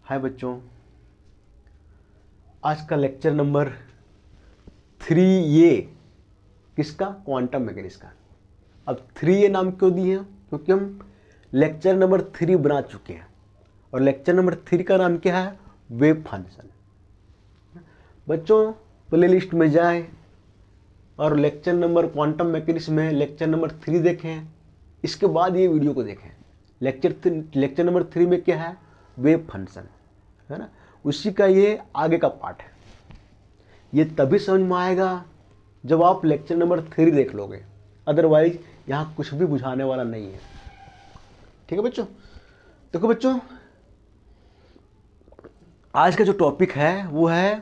हाय बच्चों, आज का लेक्चर नंबर 3 ये किसका? क्वांटम मैकेनिक्स का। अब 3 ये नाम क्यों दिए हैं? क्योंकि हम लेक्चर नंबर 3 बना चुके हैं और लेक्चर नंबर 3 का नाम क्या है? Wave function. बच्चों प्लेलिस्ट में जाएं और लेक्चर नंबर क्वांटम मैकेनिक्स में लेक्चर नंबर 3 देखें, इसके बाद ये वीडियो को देखें। लेक्चर नंबर 3 में क्या है? वेव फंक्शन, है ना। उसी का ये आगे का पार्ट है। ये तभी समझ में आएगा जब आप लेक्चर नंबर 3 देख लोगे, अदरवाइज यहाँ कुछ भी बुझाने वाला नहीं है। ठीक है बच्चों? देखो बच्चों, आज का जो टॉपिक है वो है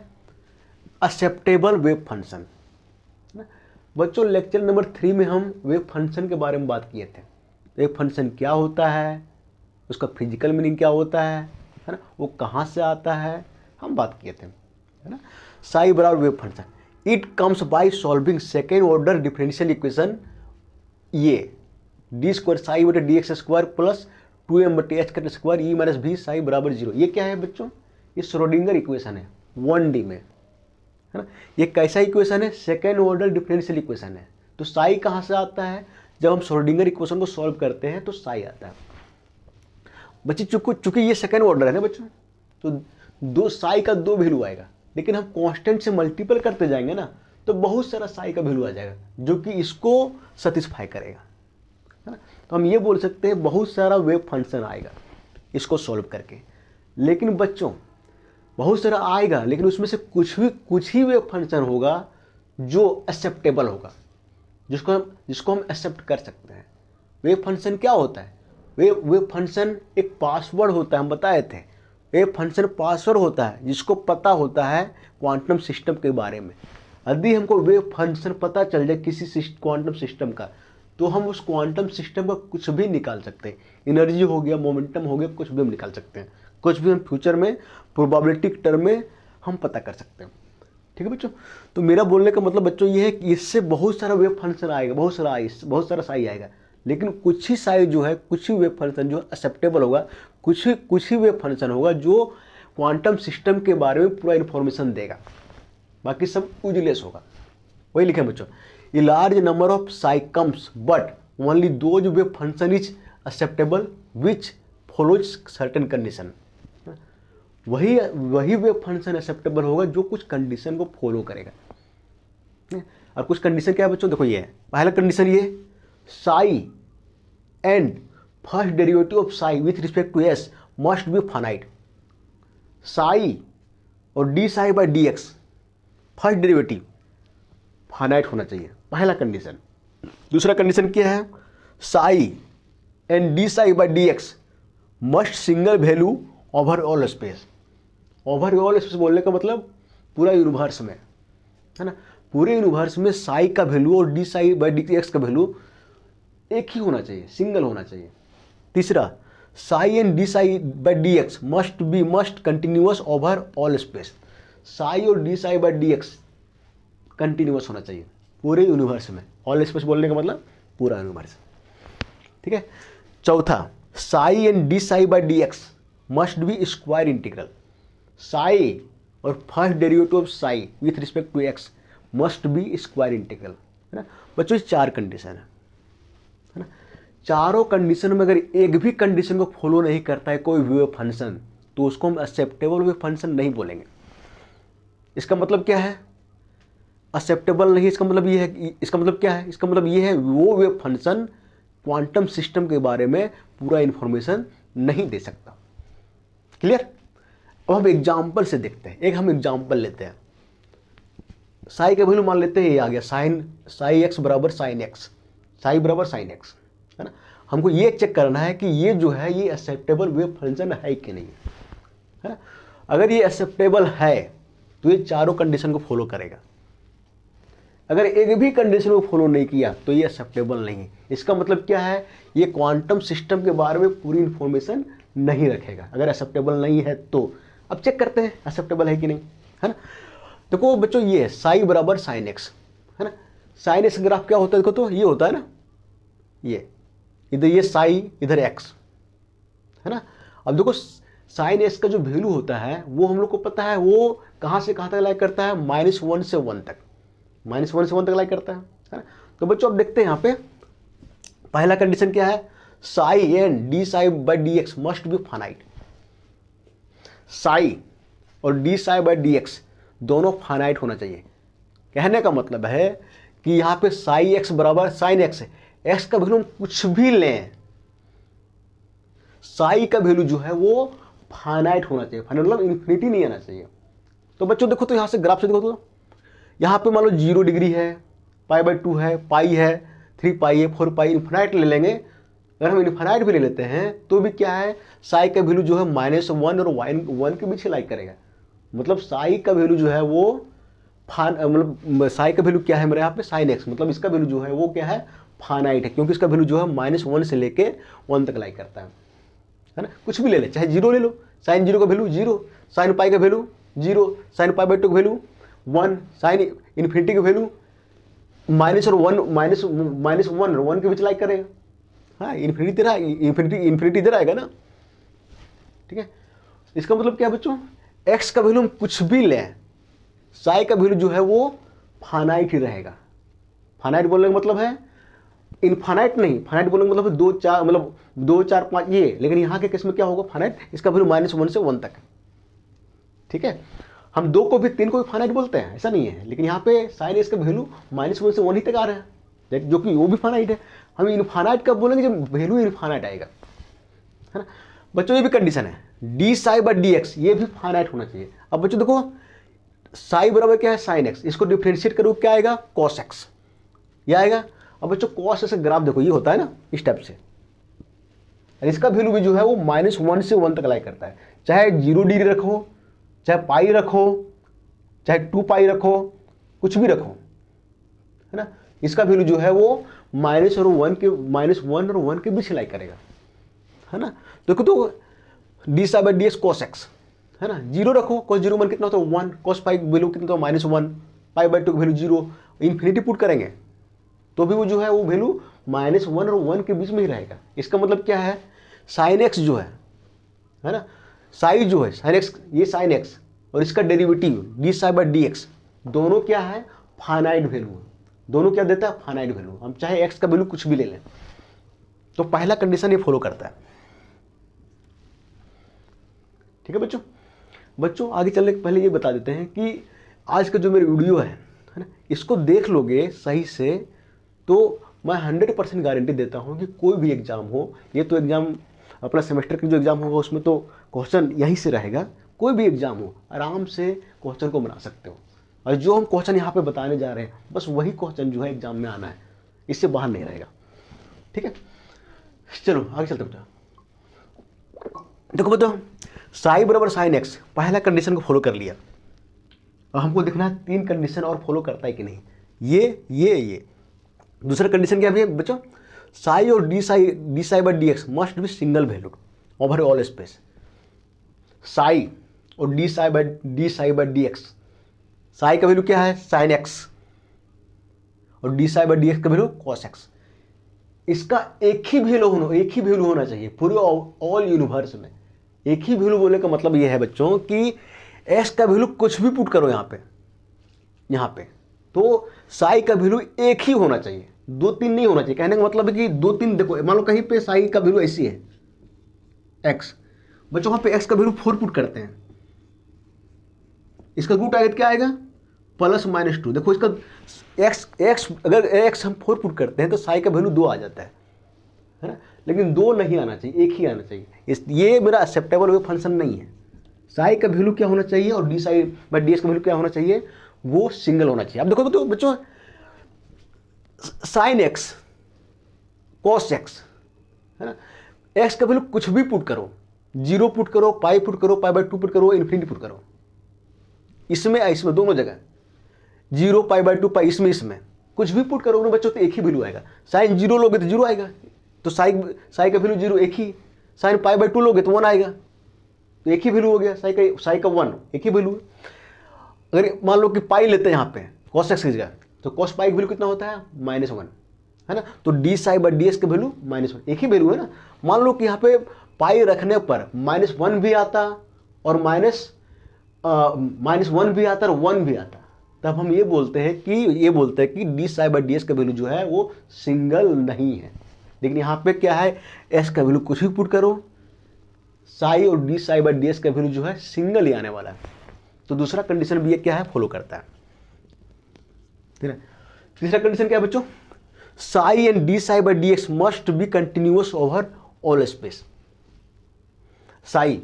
एक्सेप्टेबल वेव फंक्शन। बच्चों लेक्चर नंबर 3 में हम वेव फंक्शन के बारे में बात किए थे। वेव फंक्शन क्या होता है, उसका फिजिकल मीनिंग क्या होता है ना, वो कहाँ से आता है, हम बात किए थे, है ना। साई बराबर wave function, it comes by solving second order differential equation. ये डी स्क्वायर साई बटे D x square plus 2m बटे एच का स्क्वायर ई माइनस भी साई बराबर 0। ये क्या है बच्चों? ये श्रोडिंगर इक्वेशन है 1D में, है ना। ये कैसा इक्वेशन है? सेकेंड ऑर्डर डिफरेंशियल इक्वेशन है। तो साई कहाँ से आता है? जब हम श्रोडिंगर इक्वेशन को सॉल्व करते हैं तो साई आता है। बच्चे चूंकि ये सेकेंड ऑर्डर है ना बच्चों, तो दो साई का 2 वैल्यू आएगा, लेकिन हम कांस्टेंट से मल्टीपल करते जाएंगे ना तो बहुत सारा साई का वैल्यू आ जाएगा जो कि इसको सेटिस्फाई करेगा, है ना। तो हम ये बोल सकते हैं बहुत सारा वेव फंक्शन आएगा इसको सॉल्व करके। लेकिन बच्चों बहुत सारा आएगा, लेकिन उसमें से कुछ ही वेव फंक्शन होगा जो एक्सेप्टेबल होगा, जिसको हम एक्सेप्ट कर सकते हैं। वेव फंक्शन क्या होता है? वेव फंक्शन एक पासवर्ड होता है, हम बताए थे। वेव फंक्शन पासवर्ड होता है जिसको पता होता है क्वांटम सिस्टम के बारे में। यदि हमको वेव फंक्शन पता चल जाए किसी क्वांटम सिस्टम का, तो हम उस क्वांटम सिस्टम का कुछ भी निकाल सकते हैं। एनर्जी हो गया, मोमेंटम हो गया, कुछ भी हम निकाल सकते हैं। कुछ भी हम फ्यूचर में प्रोबेबिलिटी टर्म में हम पता कर सकते हैं। ठीक है बच्चों? तो मेरा बोलने का मतलब बच्चों ये है कि इससे बहुत सारा वेव फंक्शन आएगा, बहुत सारा साई आएगा, लेकिन कुछ ही साई जो है, कुछ ही वेव फंक्शन जो एक्सेप्टेबल होगा, कुछ ही वेव फंक्शन होगा जो क्वांटम सिस्टम के बारे में पूरा इन्फॉर्मेशन देगा, बाकी सब यूजलेस होगा। वही लिखे बच्चों, a large number of Sai comes but only those wave function is acceptable which follows certain condition. वही वेव फंक्शन एक्सेप्टेबल होगा जो कुछ कंडीशन को फॉलो करेगा। और कुछ कंडीशन क्या है बच्चों? देखो ये है पहला कंडीशन, ये psi and first derivative of psi with respect to S must be finite. Psi और D psi by D X first derivative finite होना चाहिए, पहला कंडीशन। दूसरा कंडीशन क्या है? Psi and D psi by D x must single value over all space. Over all space बोलने का मतलब पूरा यूनिवर्स में, है ना। पूरे यूनिवर्स में साई का वैल्यू और D psi by D x का वैल्यू एक ही होना चाहिए, सिंगल होना चाहिए। तीसरा, psi and D psi by D x must continuous over all space. Psi और D psi by D X continuous होना चाहिए पूरे यूनिवर्स में। ऑल स्पेस बोलने का मतलब पूरा यूनिवर्स, ठीक है। चौथा, psi and D psi by D x must be square integral. Psi और first derivative of psi with respect to x must be square integral, है ना। बच्चों 4 कंडीशन है ना। चारों कंडीशन में अगर एक भी कंडीशन को फॉलो नहीं करता है कोई वेव फंक्शन, तो उसको हम एक्सेप्टेबल वेव फंक्शन नहीं बोलेंगे। इसका मतलब क्या है? एक्सेप्टेबल नहीं, इसका मतलब ये है, इसका मतलब क्या है? इसका मतलब ये है वो वेव फंक्शन क्वांटम सिस्टम के बारे में पूरा इंफॉर्मेशन नहीं दे सकता। क्लियर? अब हम एग्जाम्पल से देखते हैं। एक हम एग्जाम्पल लेते हैं, साई का वैल्यू मान लेते हैं ये आ गया साई एक्स बराबर साइन एक्स, साई बराबर साइन एक्स, है ना। हमको ये चेक करना है कि ये जो है ये एक्सेप्टेबल वेव फंक्शन है कि नहीं, है ना। अगर ये एक्सेप्टेबल है तो ये चारों कंडीशन को फॉलो करेगा। अगर एक भी कंडीशन को फॉलो नहीं किया तो ये एक्सेप्टेबल नहीं है। इसका मतलब क्या है? ये क्वांटम सिस्टम के बारे में पूरी इंफॉर्मेशन नहीं रखेगा अगर एक्सेप्टेबल नहीं है तो। अब चेक करते हैं एक्सेप्टेबल है कि नहीं, है ना। देखो बच्चों, ये है साई बराबर साइन एक्स, है ना। साइन एक्स ग्राफ क्या होता है? देखो तो ये होता है ना, ये इधर ये साई, इधर एक्स, है ना। अब देखो साइन एक्स का जो वैल्यू होता है वो हम लोग को पता है वो कहाँ से कहाँ तक लाइक करता है, -1 से 1 तक, -1 से 1 तक लाइक करता है ना। तो बच्चों अब देखते हैं यहाँ पे पहला कंडीशन क्या है, psi and D psi by D x must be finite. Psi और D psi by D x दोनों फाइनाइट होना चाहिए। कहने का मतलब है कि यहाँ पे साई एक्स बराबर साइन एक्स है, एक्स का वैल्यू हम कुछ भी लें, साई का वैल्यू जो है वो फाइनाइट होना चाहिए, फाइनाइट मतलब इन्फिनिटी नहीं आना चाहिए। तो बच्चों देखो तो यहाँ से ग्राफ से देखो तो यहाँ पे मान लो 0 डिग्री है, π/2 है, पाई है, 3 पाई है, 4 पाई, इन्फिनाइट ले लेंगे। अगर हम इन्फिनाइट भी ले लेते हैं तो भी क्या है, साई का वैल्यू जो है -1 और 1 के बीच लाइक करेगा। मतलब साई का वैल्यू जो है वो मतलब साई का वैल्यू क्या है मेरे यहाँ पे साइन एक्स, मतलब इसका वैल्यू जो है वो क्या है, फाइनाइट है, क्योंकि इसका वैल्यू जो है -1 से लेके 1 तक लाइक करता है ना। कुछ भी ले ले, चाहे 0 ले लो, साइन 0 का वैल्यू 0, साइन पाई का वैल्यू 0, साइन π/2 का वैल्यू 1, साइन इन्फिनिटी का वैल्यू -1 और 1 के बीच लाइक करेगा। हाँ, इन्फिनिटी इधर आएगा ना, ठीक है। इसका मतलब क्या है बच्चों, एक्स का वैल्यू हम कुछ भी लें, साई का वैल्यू जो है वो फाइनाइट ही रहेगा। फाइनाइट बोलने का मतलब है इनफाइनाइट नहीं, फाइनाइट बोलने का मतलब है 2 4 मतलब 2 4 5 ये, लेकिन यहाँ के केस में क्या होगा, फाइनाइट, इसका वैल्यू -1 से 1 तक है, ठीक है। हम 2 को भी 3 को भी फाइनाइट बोलते हैं, ऐसा नहीं है, लेकिन यहाँ पे साइन इसका वैल्यू -1 से 1 ही तक आ रहा है, जो कि वो भी फाइनाइट है। हम इनफाइनाइट कब बोलेंगे, जब वैल्यू इनफाइनाइट आएगा, है ना। बच्चों ये भी कंडीशन है, D psi by D x ये भी फाइनाइट होना चाहिए। अब बच्चों देखो साई बराबर क्या है साइन एक्स, इसको डिफ्रेंशिएट करो क्या आएगा, कॉस एक्स, ये आएगा। अब बच्चों कॉस से ग्राफ देखो ये होता है ना इस टाइप से, इसका वैल्यू भी जो है वो -1 से 1 तक लाइक करता है, चाहे 0 डिग्री रखो, चाहे पाई रखो, चाहे 2 पाई रखो, कुछ भी रखो, है ना। इसका वैल्यू जो है वो -1 और 1 के बीच लाइक करेगा, है ना। देखो तो D psi by D x cos x, है ना, 0 रखो, cos 0 1 कितना होता है 1, cos पाई वैल्यू कितना होता है -1, π/2 की वैल्यू 0, इन्फिनिटी पुट करेंगे तो भी वो जो है वो वैल्यू -1 और 1 के बीच में ही रहेगा। इसका मतलब क्या है, साइन एक्स जो है ना, साई जो है साइन एक्स, ये साइन एक्स और इसका derivative D psi by D x दोनों क्या है, फाइनाइट वैल्यू है, दोनों क्या देता है, फाइनाइट वैल्यू। हम चाहे एक्स का वैल्यू कुछ भी ले लें, तो पहला कंडीशन ये फॉलो करता है, ठीक है बच्चों। बच्चों आगे चलने के पहले ये बता देते हैं कि आज का जो मेरी वीडियो है ना, इसको देख लोगे सही से तो मैं 100% गारंटी देता हूँ कि कोई भी एग्ज़ाम हो, ये तो एग्ज़ाम अपना सेमेस्टर का जो एग्ज़ाम होगा उसमें तो क्वेश्चन यहीं से रहेगा, कोई भी एग्ज़ाम हो आराम से क्वेश्चन को बना सकते हो। और जो हम क्वेश्चन यहाँ पे बताने जा रहे हैं बस वही क्वेश्चन जो है एग्ज़ाम में आना है, इससे बाहर नहीं रहेगा, ठीक है। चलो आगे चलते बेटा। देखो बताओ साई बराबर साइन एक्स, पहला कंडीशन को फॉलो कर लिया, और हमको देखना है 3 कंडीशन और फॉलो करता है कि नहीं। ये दूसरा कंडीशन क्या है बच्चों, साई और D psi by D x must be single valued over all space. Psi और D psi by D x, psi का वैल्यू क्या है साइन एक्स और D psi by D x का वैल्यू कॉस एक्स, इसका एक ही value होना चाहिए पूरे ऑल यूनिवर्स में। एक ही वैल्यू बोलने का मतलब ये है बच्चों कि एक्स का वैल्यू कुछ भी पुट करो यहाँ पे तो साई का वैल्यू एक ही होना चाहिए, 2 3 नहीं होना चाहिए। कहने का मतलब है कि 2 3 देखो, मान लो कहीं पे साई का वैल्यू ऐसी है एक्स, बच्चों वहाँ पे एक्स का वैल्यू 4 पुट करते हैं, इसका रूट आएगा क्या आएगा +-2। देखो इसका एक्स अगर एक्स हम 4 पुट करते हैं तो साई का वैल्यू 2 आ जाता है ना, लेकिन 2 नहीं आना चाहिए, एक ही आना चाहिए। ये मेरा एक्सेप्टेबल वे फंक्शन नहीं है। साई का वैल्यू क्या होना चाहिए और D psi by D x का वैल्यू क्या होना चाहिए, वो सिंगल होना चाहिए। अब देखो तो बच्चों साइन एक्स कॉस एक्स, है ना, एक्स का वैल्यू कुछ भी पुट करो, 0 पुट करो, पाई पुट करो, π/2 पुट करो, इन्फिनिटी पुट करो, इसमें दोनों जगह 0 π/2 पाई, इसमें कुछ भी पुट करोगे बच्चों तो एक ही वैल्यू आएगा। साइन 0 लोगे तो 0 आएगा, तो साई का वैल्यू 0 एक ही, साइन π/2 लोगे तो 1 आएगा, तो एक ही वैल्यू हो गया, साई का 1 एक ही वैल्यू। अगर मान लो कि पाई लेते हैं यहाँ पे कॉस एक्स की जगह, तो कॉस पाई की वैल्यू कितना होता है -1, है ना, तो D psi by D x का वैल्यू -1 एक ही वैल्यू है ना। मान लो कि यहाँ पे पाई रखने पर -1 भी आता और -1 भी आता और 1 भी आता, तब हम ये बोलते हैं कि D psi by D x का वैल्यू जो है वो सिंगल नहीं है। लेकिन यहाँ पे क्या है, एस का वैल्यू कुछ भी पुट करो, साई और D psi by D x का वैल्यू जो है सिंगल ही आने वाला है। तो दूसरा कंडीशन भी ये क्या है, फॉलो करता है। ठीक है, तीसरा कंडीशन क्या है बच्चों, psi and D psi by D x must be continuous over all space. Psi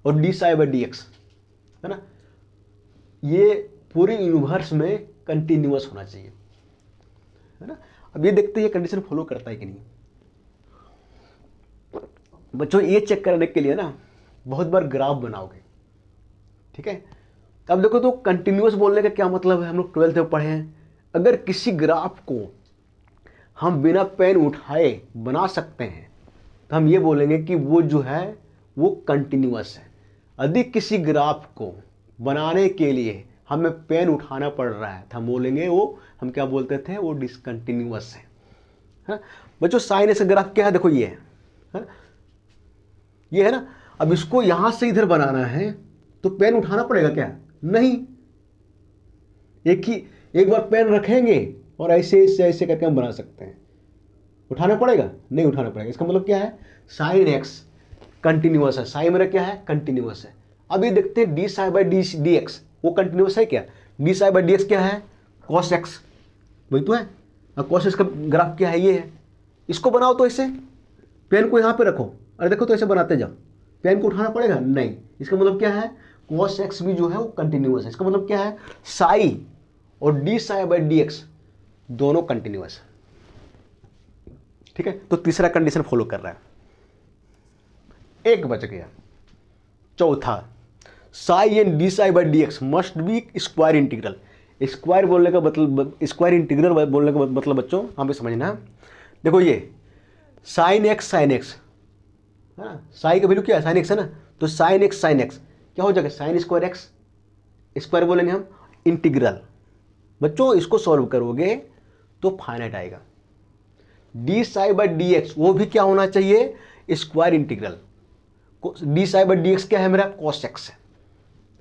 और D psi by D x है ना, ये पूरे यूनिवर्स में कंटिन्यूअस होना चाहिए, है ना। अब ये देखते हैं ये कंडीशन फॉलो करता है कि नहीं। बच्चों ये चेक करने के लिए ना बहुत बार ग्राफ बनाओगे, ठीक है। अब देखो तो कंटिन्यूअस बोलने का क्या मतलब है, हम लोग 12th में पढ़े हैं। अगर किसी ग्राफ को हम बिना पेन उठाए बना सकते हैं तो हम ये बोलेंगे कि वो जो है वो कंटिन्यूअस है। यदि किसी ग्राफ को बनाने के लिए हमें पेन उठाना पड़ रहा है तो हम बोलेंगे वो, हम क्या बोलते थे, वो डिसकंटिन्यूअस है। बच्चों साइन एक्स ग्राफ क्या है, देखो ये है, ये है ना। अब इसको यहां से इधर बनाना है तो पेन उठाना पड़ेगा क्या, नहीं। एक बार पेन रखेंगे और ऐसे ऐसे करके हम बना सकते हैं। उठाना पड़ेगा, नहीं उठाना पड़ेगा। इसका मतलब क्या है, साइन एक्स कंटिन्यूअस है, साइन मेरा क्या है, कंटिन्यूअस है। अब ये देखते हैं D psi by D x वो कंटिन्यूअस है क्या, D psi by D x क्या है, कॉस एक्स, वही तो है। अब कॉस एक्स का ग्राफ क्या है, ये है। इसको बनाओ तो ऐसे, पेन को यहाँ पे रखो, अरे देखो तो ऐसे बनाते जाओ, पेन को उठाना पड़ेगा, नहीं। इसका मतलब क्या है, कॉस एक्स भी जो है वो कंटिन्यूअस है। इसका मतलब क्या है, साई और D psi by D x दोनों कंटिन्यूअस है, ठीक है। तो तीसरा कंडीशन फॉलो कर रहा है, एक बच गया। चौथा, psi and D psi by D x must be square integral. Square बोलने का मतलब, स्क्वायर इंटीग्रल बोलने का मतलब बच्चों हमें भी समझना। देखो ये साइन एक्स है ना, साई का वैल्यू क्या है, साइन एक्स है ना, तो साइन एक्स क्या हो जाएगा, साइन स्क्वायर एक्स, स्क्वायर बोलेंगे हम इंटीग्रल। बच्चों इसको सॉल्व करोगे तो फाइनाइट आएगा। D psi by D x वो भी क्या होना चाहिए, square integral. D psi by D x क्या है मेरा, कॉस एक्स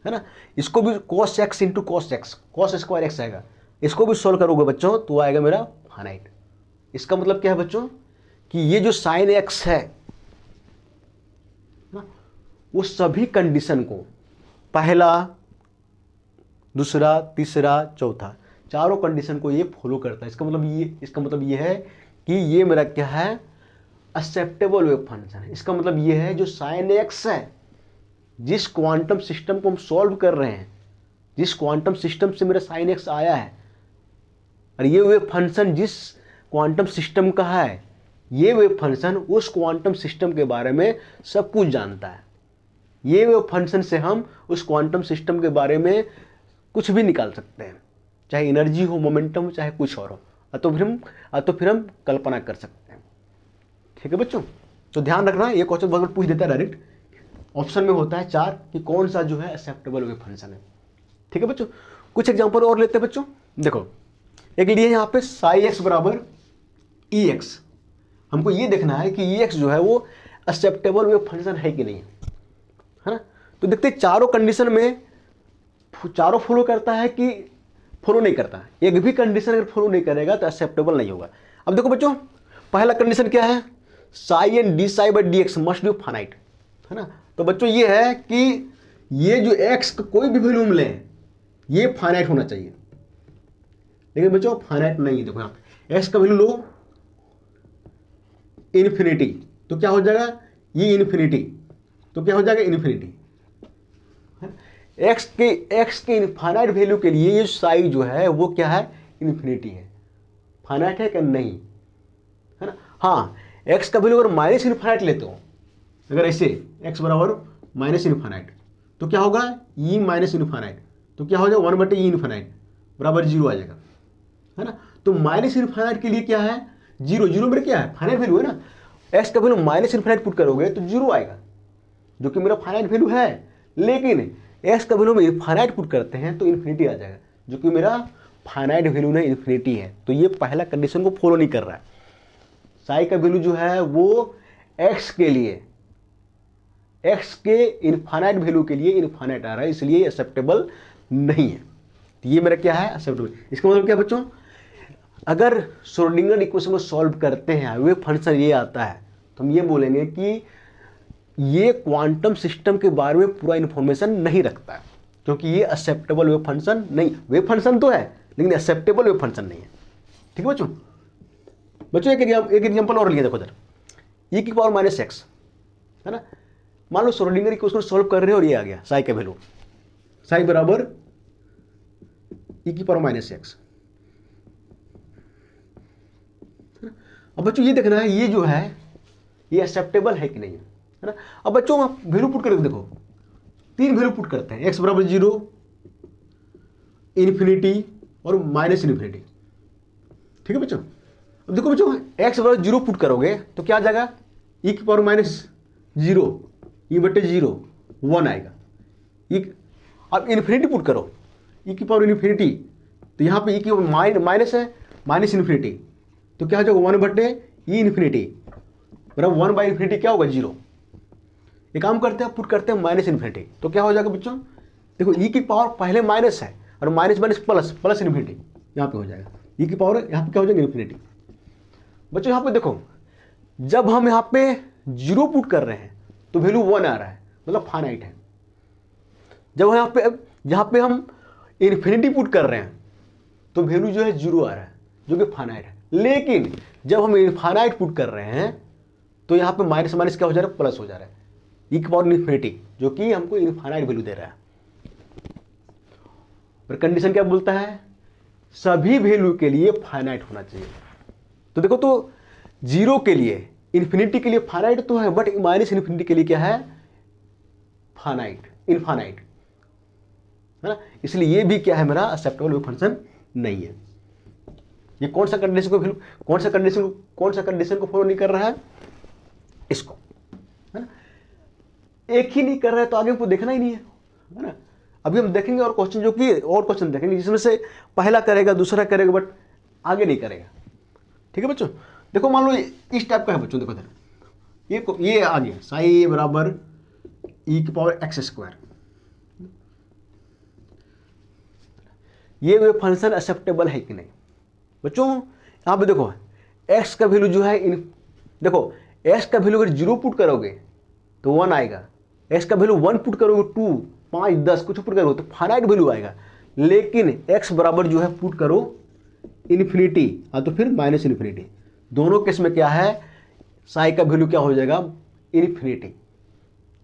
है ना। इसको भी cos x into cos x, cos square x आएगा। इसको भी सॉल्व करोगे बच्चों तो आएगा मेरा फाइनाइट। इसका मतलब क्या है बच्चों, कि ये जो साइन एक्स है ना, वो सभी कंडीशन को, पहला दूसरा तीसरा चौथा, चारों कंडीशन को ये फॉलो करता है। इसका मतलब ये है कि ये मेरा क्या है, एक्सेप्टेबल वेव फंक्शन है। इसका मतलब ये है जो साइन एक्स है, जिस क्वांटम सिस्टम को हम सॉल्व कर रहे हैं, जिस क्वांटम सिस्टम से मेरा साइन एक्स आया है, और ये वेव फंक्शन जिस क्वांटम सिस्टम का है, ये वेव फंक्शन उस क्वांटम सिस्टम के बारे में सब कुछ जानता है। ये वेव फंक्शन से हम उस क्वांटम सिस्टम के बारे में कुछ भी निकाल सकते हैं, चाहे एनर्जी हो, मोमेंटम हो, चाहे कुछ और हो, तो फिर हम कल्पना कर सकते हैं। ठीक है बच्चों, तो ध्यान रखना, ये क्वेश्चन बहुत बार पूछ देता है डायरेक्ट, ऑप्शन में होता है 4 कि कौन सा जो है एक्सेप्टेबल वेव फंक्शन है। ठीक है बच्चों, कुछ एग्जांपल और लेते हैं बच्चों। देखो एक लिए यहाँ पे साई एक्स बराबर ई एक्स, हमको ये देखना है कि ई एक्स जो है वो एक्सेप्टेबल वेव फंक्शन है कि नहीं, है ना। तो देखते हैं चारों कंडीशन में चारों फॉलो करता है कि फॉलो नहीं करता है। एक भी कंडीशन अगर फॉलो नहीं करेगा तो एक्सेप्टेबल नहीं होगा। अब देखो बच्चों, पहला कंडीशन क्या है, psi and D psi by D x must be finite, है ना। तो बच्चों ये है कि ये जो एक्स का कोई भी वैल्यू हम लें, ये फाइनाइट होना चाहिए। लेकिन बच्चों फाइनाइट नहीं है। देखो यहाँ पे एक्स का वैल्यू लो इन्फिनिटी, तो क्या हो जाएगा, ये इन्फिनिटी, तो क्या हो जाएगा इन्फिनिटी। एक्स के इनफाइनाइट वैल्यू के लिए ये साई जो है वो क्या है, इन्फिनिटी है। फाइनाइट है क्या, नहीं, है ना। हाँ, एक्स का वैल्यू अगर माइनस इनफाइनाइट लेते हो, अगर ऐसे एक्स बराबर माइनस इनफाइनाइट, तो क्या होगा, ई माइनस इनफाइनाइट, तो क्या हो जाएगा 1/e इनफाइनाइट बराबर 0 आ जाएगा, है ना। तो माइनस इनफाइनाइट के लिए क्या है, 0 मेरा क्या है, फाइनाइट वैल्यू है ना। एक्स का वैल्यू माइनस इनफाइनाइट पुट करोगे तो 0 आएगा, जो कि मेरा फाइनाइट वैल्यू है। लेकिन एक्स का वैल्यू में इनफाइनाइट पुट करते हैं तो इन्फिनिटी आ जाएगा, जो कि मेरा फाइनाइट वैल्यू नहीं, इन्फिनिटी है। तो ये पहला कंडीशन को फॉलो नहीं कर रहा है। साई का वैल्यू जो है वो एक्स के लिए, एक्स के इनफाइनाइट वैल्यू के लिए इनफाइनाइट आ रहा है, इसलिए एक्सेप्टेबल नहीं है। तो ये मेरा क्या है, एक्सेप्टेबल। इसका मतलब क्या बच्चों, अगर श्रोडिंगर इक्वेशन को सॉल्व करते हैं वे फंक्शन ये आता है तो हम ये बोलेंगे कि ये क्वांटम सिस्टम के बारे में पूरा इंफॉर्मेशन नहीं रखता है, क्योंकि ये एक्सेप्टेबल वेव फंक्शन नहीं, वेव फंक्शन तो है लेकिन एक्सेप्टेबल वेव फंक्शन नहीं है। ठीक है बच्चों। बच्चों एक एग्जांपल और लिया देखो इधर, e की पावर माइनस एक्स है ना। मान लो श्रोडिंगर इक्वेशन को सॉल्व कर रहे हो और ये आ गया साई का वैल्यू, साई बराबर e की पावर माइनस एक्स। अब बच्चों ये देखना है ये जो है ये एक्सेप्टेबल है कि नहीं है ना। अब बच्चों वैल्यू पुट करके देखो, 3 वैल्यू पुट करते हैं, x बराबर 0, इन्फिनिटी और माइनस इन्फिनिटी। ठीक है बच्चों। अब देखो बच्चों x बराबर 0 पुट करोगे तो क्या आ जाएगा, e की पावर माइनस 0, e/0 1 आएगा। अब इन्फिनिटी पुट करो, e की पावर इन्फिनिटी, तो यहाँ पे e की माइनस है, माइनस इन्फिनिटी, तो क्या हो जाएगा 1/e इन्फिनिटी बराबर 1/इन्फिनिटी क्या होगा 0। एक काम करते हैं, पुट करते हैं माइनस इन्फिनिटी, तो क्या हो जाएगा बच्चों, देखो e की पावर पहले माइनस है और minus minus plus, plus infinity यहाँ पे हो जाएगा, e की पावर यहाँ पे क्या हो जाएगा इन्फिनिटी। बच्चों यहाँ पे देखो जब हम यहाँ पे 0 पुट कर रहे हैं तो वैल्यू 1 आ रहा है, मतलब फाइनाइट है। जब यहाँ पे हम इन्फिनिटी पुट कर रहे हैं तो वैल्यू जो है 0 आ रहा है, जो कि फाइनाइट है। लेकिन जब हम इनफाइनाइट पुट कर रहे हैं तो यहाँ पे माइनस माइनस क्या हो जा रहा है, प्लस हो जा रहा है, e की पावर इन्फिनिटी, जो कि हमको इनफाइनाइट वैल्यू दे रहा है। पर कंडीशन क्या बोलता है, सभी वैल्यू के लिए फाइनाइट होना चाहिए। तो देखो तो 0 के लिए, इन्फिनिटी के लिए फाइनाइट तो है, बट माइनस इन्फिनिटी के लिए क्या है, फाइनाइट, इनफाइनाइट है ना। इसलिए ये भी क्या है, मेरा एक्सेप्टेबल वेव फंक्शन नहीं है। ये कौन सा कंडीशन को फॉलो नहीं कर रहा है, इसको, है ना। एक ही नहीं कर रहा है तो आगे हमको देखना ही नहीं है ना। अभी हम देखेंगे और क्वेश्चन, जो कि और क्वेश्चन देखेंगे जिसमें से पहला करेगा दूसरा करेगा बट आगे नहीं करेगा। ठीक है बच्चों। देखो मान लो इस टाइप का है बच्चों, देखो इधर ये आ गया साई बराबर e की पावर एक्स स्क्वायर, ये वेव फंक्शन एक्सेप्टेबल है कि नहीं बच्चों। यहाँ पे देखो x का वैल्यू जो है देखो x का वैल्यू अगर 0 पुट करोगे तो 1 आएगा, x का वैल्यू 1 पुट करोगे 2, 5, 10 कुछ पुट करोगे तो फाइनाइट वैल्यू आएगा। लेकिन x बराबर जो है पुट करो इन्फिनिटी तो फिर माइनस इन्फिनिटी, दोनों केस में क्या है, साई का वैल्यू क्या हो जाएगा, इन्फिनिटी।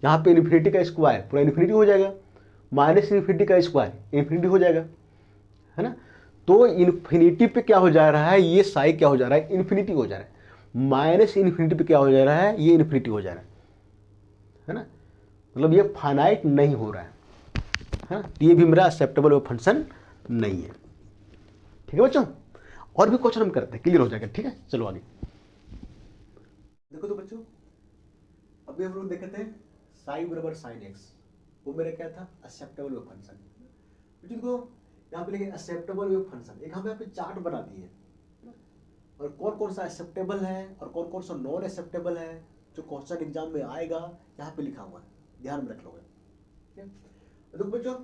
यहाँ पे इन्फिनिटी का स्क्वायर पूरा इन्फिनिटी हो जाएगा, माइनस इन्फिनिटी का स्क्वायर इन्फिनिटी हो जाएगा, है ना। तो इन्फिनिटी पे क्या हो जा रहा है, ये साई क्या हो जा रहा है, इन्फिनिटी हो जा रहा है। माइनस इन्फिनिटी पे क्या हो जा रहा है, ये इन्फिनिटी हो जा रहा है ना। मतलब ये फाइनाइट नहीं हो रहा है ना। ये भी मेरा एक्सेप्टेबल वेव फंक्शन नहीं है। ठीक है बच्चों। और भी क्वेश्चन हम करते हैं, क्लियर हो जाएगा। ठीक है, चलो आगे देखो। तो बच्चों अभी हम लोग देखते हैं साई बराबर साइन एक्स, वो मेरा क्या था, एक्सेप्टेबल वेव फंक्शन। देखो यहाँ पे लिखे एक्सेप्टेबल वेव फंक्शन, एक हम यहाँ पे चार्ट बना दिए और कौन कौन सा एक्सेप्टेबल है और कौन कौन सा नॉन एक्सेप्टेबल है, जो क्वेश्चन एग्जाम में आएगा यहाँ पे लिखा हुआ है, ध्यान में रख लोगे। ठीक है। देखो बच्चों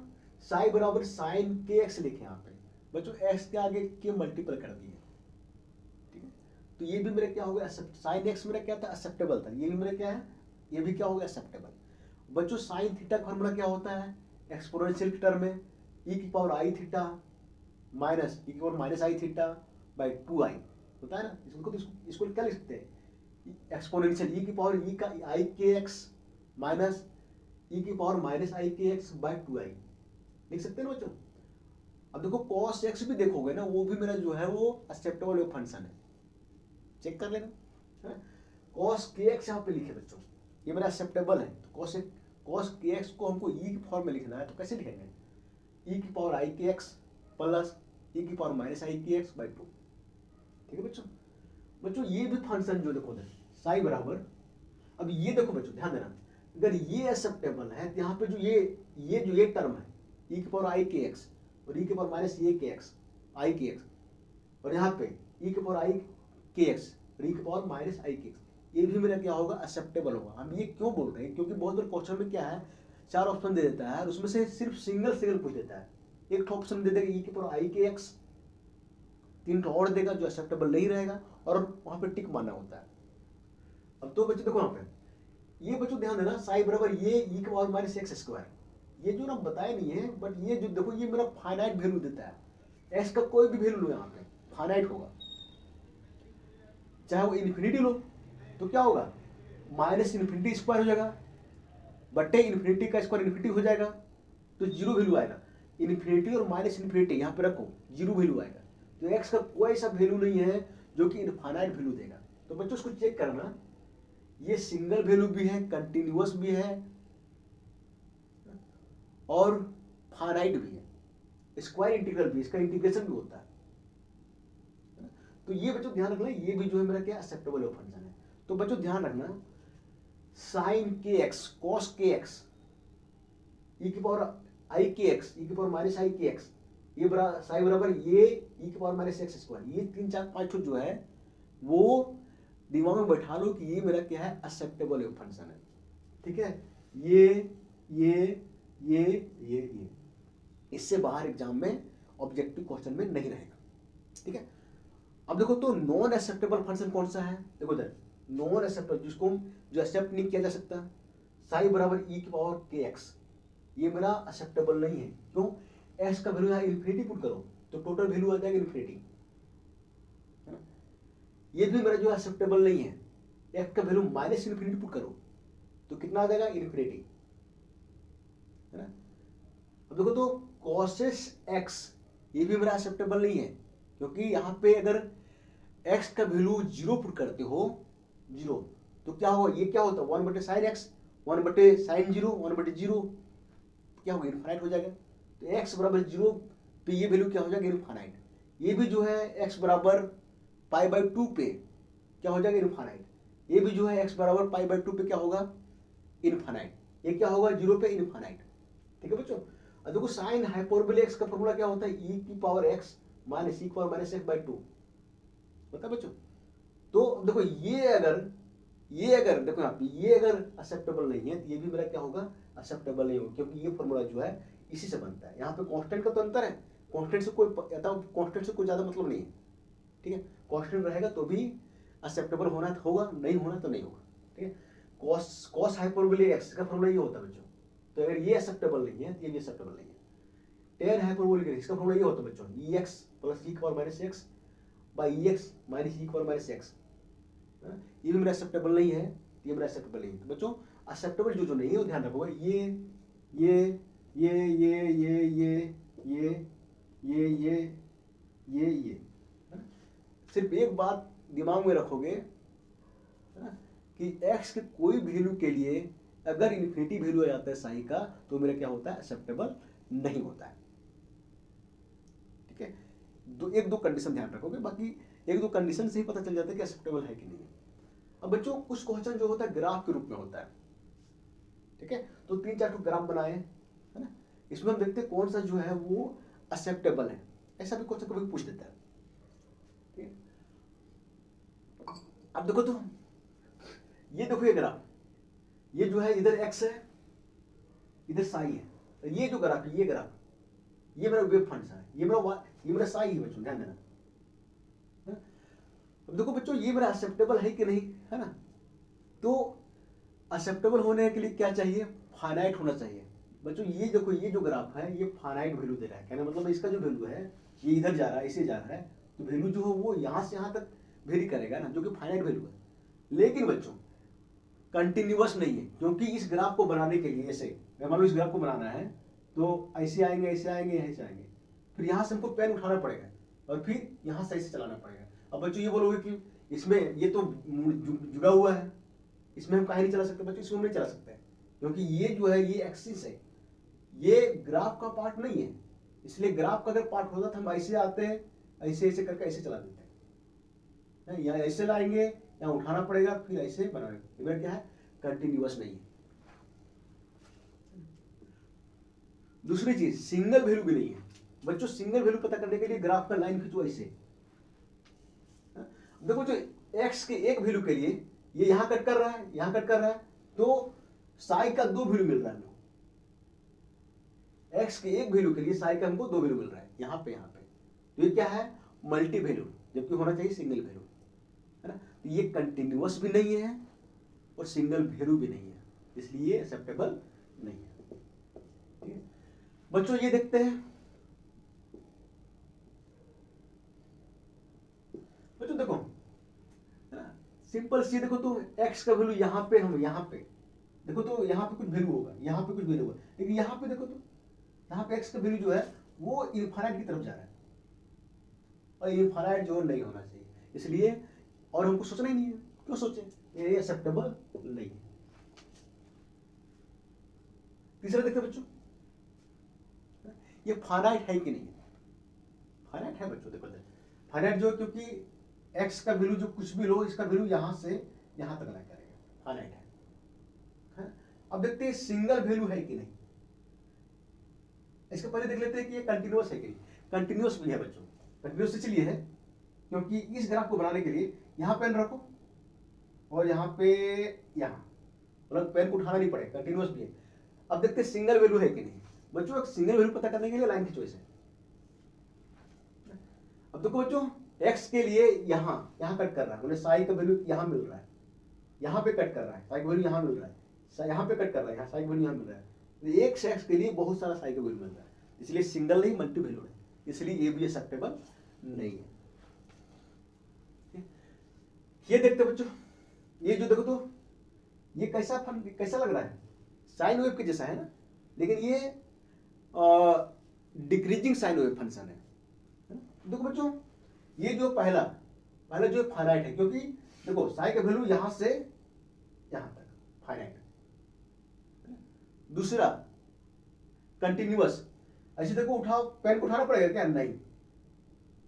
साई बराबर साइन के एक्स लिखे यहाँ पे बच्चों, एक्स के आगे के मल्टीपल कर दिए। ठीक है। तो ये भी मेरा क्या हो गया, साइन एक्स मेरा क्या था, एक्सेप्टेबल था, ये भी मेरा क्या है, ये भी क्या हो गया, एक्सेप्टेबल। बच्चों साइन थीटा का फॉर्मूला क्या होता है, एक्सपोनेंशियल के टर्म में e की पावर आई थीटा माइनस e की power minus I theta by 2i होता है ना। इसको क्या लिख सकते हैं, एक्सपोनेंशियल e की पावर e का आई के एक्स माइनस e की पावर माइनस आई के एक्स बाई 2i लिख सकते हैं ना बच्चों। अब देखो cos x भी देखोगे ना, वो भी मेरा जो है वो एक्सेप्टेबल वेव फंक्शन है, चेक कर लेना। cos kx यहाँ पे लिखे बच्चों, ये मेरा एक्सेप्टेबल है। तो cos kx को हमको e की फॉर्म में लिखना है, तो कैसे लिखेंगे, e की पावर आई के एक्स प्लस e की पावर माइनस आई के एक्स बाई 2। ठीक है बच्चों ये भी फंक्शन जो देखो साई बराबर, अब ये देखो बच्चों ध्यान देना, अगर ये एक्सेप्टेबल है तो यहाँ पे जो ये टर्म है e की पावर आई के एक्स और e की पावर माइनस ए के एक्स आई के एक्स, और यहाँ पे e की पावर आई के एक्स और e की पावर माइनस आई के एक्स, ये भी मेरा क्या होगा, एक्सेप्टेबल होगा। हम ये क्यों बोल रहे हैं, क्योंकि बहुत बार क्वेश्चन में क्या है, 4 ऑप्शन दे देता है और उसमें से सिर्फ सिंगल पूछ देता है। एक ऑप्शन दे देगा e की पावर i के x, 3 और देगा जो एक्सेप्टेबल नहीं रहेगा और वहां पे टिक मारना होता है। अब तो बच्चों देखो यहाँ पे ये बच्चों ध्यान देना, साई बराबर ये e की पावर माइनस एक्स स्क्वायर, ये जो ना बताया नहीं है, बट ये जो देखो ये मेरा फाइनाइट वैल्यू देता है, x का कोई भी वैल्यू लो यहाँ पे फाइनाइट होगा, चाहे वो इन्फिनिटी लो तो क्या होगा, माइनस इन्फिनिटी स्क्वायर हो जाएगा बटे इन्फिनिटी का स्क्वायर इन्फिनिटी हो जाएगा, तो जीरो वैल्यू आएगा। इन्फिनिटी और माइनस इन्फिनिटी यहाँ पे रखो, जीरो वैल्यू आएगा। तो एक्स का कोई ऐसा वैल्यू नहीं है जो कि इनफाइनाइट वैल्यू देगा। तो बच्चों उसको चेक करना, ये सिंगल वैल्यू भी है, कंटिन्यूअस भी है और फाइनाइट भी है, स्क्वायर इंटीग्रल भी, इसका इंटीग्रेशन भी होता है। तो ये बच्चों ध्यान रखना, ये भी जो है मेरा क्या एक्सेप्टेबल फंक्शन है। तो बच्चों ध्यान रखना, साइन के एक्स कॉस के एक्स ई की पावर आई के एक्स ई की पावर माइनस आई के एक्स, ये साई बराबर ये ई की पावर माइनस एक्स स्क्वायर, ये 3 4 5 जो है वो दिमाग में बैठा लो कि ये मेरा क्या है, एक्सेप्टेबल फंक्शन है। ठीक है, ये इससे बाहर एग्जाम में ऑब्जेक्टिव क्वेश्चन में नहीं रहेगा। ठीक है, अब देखो तो नॉन एक्सेप्टेबल फंक्शन कौन सा है, देखो इधर नॉन एक्सेप्टेबल, जिसको जो एक्सेप्ट नहीं किया जा सकता, साई बराबर ई की पावर के एक्स, ये मेरा एक्सेप्टेबल नहीं है। क्यों, एक्स का वैल्यू यहाँ इन्फिनिटी पुट करो तो टोटल वैल्यू आ जाएगा इन्फिनिटी, है ना। ये भी मेरा जो एक्सेप्टेबल नहीं है, एक्स का वैल्यू माइनस इन्फिनिटी पुट करो तो कितना आ जाएगा, इन्फिनिटी, है ना। अब देखो तो कॉसेस एक्स, ये भी मेरा एक्सेप्टेबल नहीं है, क्योंकि यहाँ पे अगर एक्स का वैल्यू जीरो पुट करते हो, जीरो, तो क्या होगा, ये क्या होता है 1 बटे साइन एक्स, 1 बटे साइन जीरो, 1 बटे जीरो, क्या होगा, इनफाइनाइट हो जाएगा। तो x बराबर जीरो पे ये वैल्यू क्या हो जाएगा, इनफाइनाइट। ये भी जो है x बराबर पाई बाई 2 पे क्या हो जाएगा, इनफाइनाइट। ये भी जो है x बराबर पाई बाई 2 पे क्या होगा, इनफाइनाइट। ये क्या होगा, जीरो पे इनफाइनाइट। ठीक है बच्चों, अब देखो साइन हाइपरबोलिक x का फॉर्मूला क्या होता है, e की पावर x माइनस ई की पावर माइनस एक्स बाई 2, पता बच्चों। तो देखो ये अगर देखो यहाँ पे ये अगर एक्सेप्टेबल नहीं है तो ये भी मेरा क्या होगा, एक्सेप्टेबल नहीं होगा, क्योंकि ये फॉर्मूला जो है इसी से बनता है। यहाँ पे कांस्टेंट का तो अंतर है, कांस्टेंट से कोई ज्यादा मतलब नहीं है। ठीक है, कांस्टेंट रहेगा तो भी एक्सेप्टेबल होना तो होगा, नहीं होना तो नहीं होगा। ठीक है, कॉस हाइपरबोलिक एक्स का फॉर्मूला ये होता है बच्चों। तो अगर ये एक्सेप्टेबल नहीं है तो ये भी एक्सेप्टेबल नहीं है। टेन हाइपरबोलिक एक्स का फॉर्मूला ये होता है बच्चों, ई एक्स प्लस ई की power minus x by e x minus e की पावर माइनस एक्स। ये भी मेरा एक्सेप्टेबल नहीं है, ये मेरा एक्सेप्टेबल नहीं है। तो बच्चों एक्सेप्टेबल जो नहीं है वो ध्यान रखोगे, ये सिर्फ एक बात दिमाग में रखोगे, है ना, कि x के कोई वैल्यू के लिए अगर इन्फिनिटी वैल्यू आ जाता है साई का तो मेरा क्या होता है, एक्सेप्टेबल नहीं होता है। ठीक है, एक दो कंडीशन ध्यान रखोगे, बाकी एक दो कंडीशन से ही पता चल जाता है कि एक्सेप्टेबल है कि नहीं है। अब बच्चों कुछ क्वेश्चन जो होता है ग्राफ के रूप में होता है। ठीक है, तो 3 4 ग्राफ बनाए, है ना, इसमें हम देखते हैं कौन सा जो है वो एक्सेप्टेबल है। ऐसा भी क्वेश्चन कभी पूछ देता है। ठीक है, अब देखो तो ये देखो ये ग्राफ, ये जो है इधर x है इधर साई है, तो ये जो ग्राफ है, ये ग्राफ, ये मेरा वेव फंक्शन है, ये मेरा साई है बच्चों, ध्यान देना। अब देखो बच्चों ये मेरा एक्सेप्टेबल है कि नहीं, है ना। तो एक्सेप्टेबल होने के लिए क्या चाहिए, फाइनाइट होना चाहिए। बच्चों ये देखो ये जो ग्राफ है ये फाइनाइट वैल्यू दे रहा है, कहने मतलब इसका जो वैल्यू है ये इधर जा रहा है, इसे जा रहा है, तो वैल्यू जो है वो यहाँ से यहाँ तक वेरी करेगा ना, जो कि फाइनाइट वैल्यू है। लेकिन बच्चों कंटिन्यूअस नहीं है, क्योंकि इस ग्राफ को बनाने के लिए, ऐसे मान लो इस ग्राफ को बनाना है तो ऐसे आएंगे ऐसे आएंगे ऐसे आएंगे, फिर यहाँ से हमको पेन उठाना पड़ेगा और फिर यहाँ से ऐसे चलाना पड़ेगा। अब बच्चों ये बोलोगे कि इसमें ये तो जुड़ा हुआ है, इसमें हम कहीं नहीं चला सकते, बच्चों इसमें हम नहीं चला सकते, क्योंकि ये जो है ये एक्सिस है, ये ग्राफ का पार्ट नहीं है। इसलिए ग्राफ का अगर पार्ट होता तो हम ऐसे आते हैं, ऐसे ऐसे करके ऐसे चला देते हैं, यहाँ ऐसे लाएंगे, यहाँ उठाना पड़ेगा, फिर ऐसे बनाएंगे। इधर क्या है, कंटिन्यूअस नहीं है। दूसरी चीज सिंगल वैल्यू भी नहीं है बच्चों। सिंगल वैल्यू पता करने के लिए ग्राफ का लाइन खींचो ऐसे। देखो जो x के एक वैल्यू के लिए ये यहाँ कट कर रहा है, यहाँ कट कर रहा है, तो साई का 2 वैल्यू मिल रहा है हमको। एक्स के एक वैल्यू के लिए साई का हमको 2 वैल्यू मिल रहा है, यहाँ पे। तो ये क्या है, मल्टी वैल्यू, जबकि होना चाहिए सिंगल वैल्यू, है ना। तो ये कंटिन्यूअस भी नहीं है और सिंगल वैल्यू भी नहीं है, इसलिए एक्सेप्टेबल नहीं है। ठीक है बच्चों, ये देखते हैं बच्चों, देखो है ना, सिंपल सी देखो, तो x का वैल्यू यहाँ पे, हम यहाँ पे देखो तो यहाँ पे कुछ वैल्यू होगा, यहाँ पे कुछ वैल्यू होगा, लेकिन यहाँ पे देखो तो यहाँ पे x का वैल्यू जो है वो इनफाइनाइट की तरफ जा रहा है, और इनफाइनाइट जो नहीं होना चाहिए, इसलिए और हमको सोचना ही नहीं है, क्यों सोचे, ये एक्सेप्टेबल नहीं है। तीसरा देखते हैं बच्चों, ये फाइनाइट है कि नहीं है। फाइनाइट है बच्चों, देखो फाइनाइट जो, क्योंकि x का वैल्यू जो कुछ भी लो, इसका वैल्यू यहां से यहां तक लाया करेगा, फाइनाइट है। अब देखते हैं सिंगल वैल्यू है कि नहीं। इसके पहले देख लेते हैं कि ये कंटिन्यूअस है कि नहीं। कंटिन्यूअस भी है बच्चों, कंटिन्यूअस इसलिए है क्योंकि इस ग्राफ को बनाने के लिए यहाँ पेन रखो और यहाँ पे यहाँ, मतलब पेन को उठाना नहीं पड़ेगा, कंटिन्यूअस भी है। अब देखते हैं सिंगल वैल्यू है कि नहीं बच्चों। एक सिंगल वैल्यू पता करने के लिए लाइन की चॉइस है। अब देखो बच्चों, x के लिए यहाँ कट कर रहा है, साई का वैल्यू यहाँ मिल रहा है, यहाँ पे कट कर रहा है, साई का वैल्यू यहाँ मिल रहा है, यहाँ पे कट कर रहा है, यहाँ साई का वैल्यू यहाँ मिल रहा है। एक x के लिए बहुत सारा साई का वैल्यू मिल रहा है, इसलिए सिंगल नहीं मल्टी वैल्यू है, इसलिए ये भी एक्सेप्टेबल नहीं है। ये देखते बच्चों, ये जो देखो तो ये कैसा लग रहा है, साइन वेव के जैसा है ना, लेकिन ये डिक्रीजिंग साइन वेव फंक्शन है। देखो बच्चों, ये जो पहला जो फाइनाइट है, क्योंकि देखो साई का वैल्यू यहां से यहां तक फाइनाइट। दूसरा कंटिन्यूअस, ऐसे देखो उठाओ, पेन को उठाना पड़ेगा क्या, नहीं,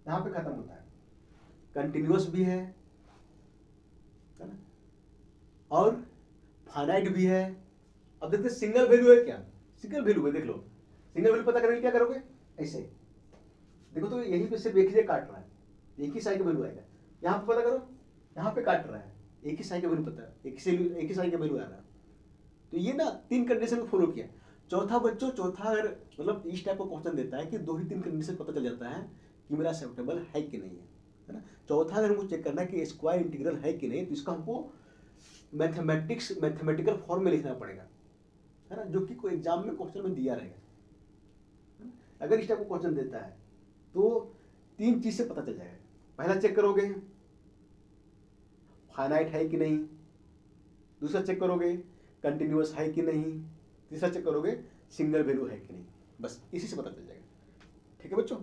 यहां पे खत्म होता है। कंटिन्यूअस भी है ना, और फाइनाइट भी है। अब देखते सिंगल वैल्यू है क्या, सिंगल वैल्यू है, देख लो सिंगल वैल्यू पता करने के लिए क्या करोगे, ऐसे देखो तो यहीं पे सिर्फ एक ही काट रहा है, एक ही साई का वैल्यू आएगा। यहाँ पे पता करो, यहाँ पे काट रहा है, एक ही साई का वैल्यू पता है, एक ही साई का वैल्यू आ रहा है। तो ये ना 3 कंडीशन को फॉलो किया। चौथा बच्चों, चौथा अगर मतलब इस टाइप का क्वेश्चन देता है कि 2 ही 3 कंडीशन पता चल जाता है कि मेरा एक्सेप्टेबल है कि नहीं है ना। चौथा अगर हमको चेक करना है कि स्क्वायर इंटीग्रल है कि नहीं, तो इसका हमको मैथमेटिकल फॉर्म में लिखना पड़ेगा, है ना, जो कि कोई एग्जाम में क्वेश्चन में दिया रहेगा। अगर इस टाइप का क्वेश्चन देता है तो 3 चीज से पता चल जाएगा। पहला चेक करोगे फाइनाइट है कि नहीं, दूसरा चेक करोगे कंटिन्यूअस है कि नहीं, तीसरा चेक करोगे सिंगल वैल्यू है कि नहीं। बस इसी से पता चल जाएगा। ठीक है बच्चों।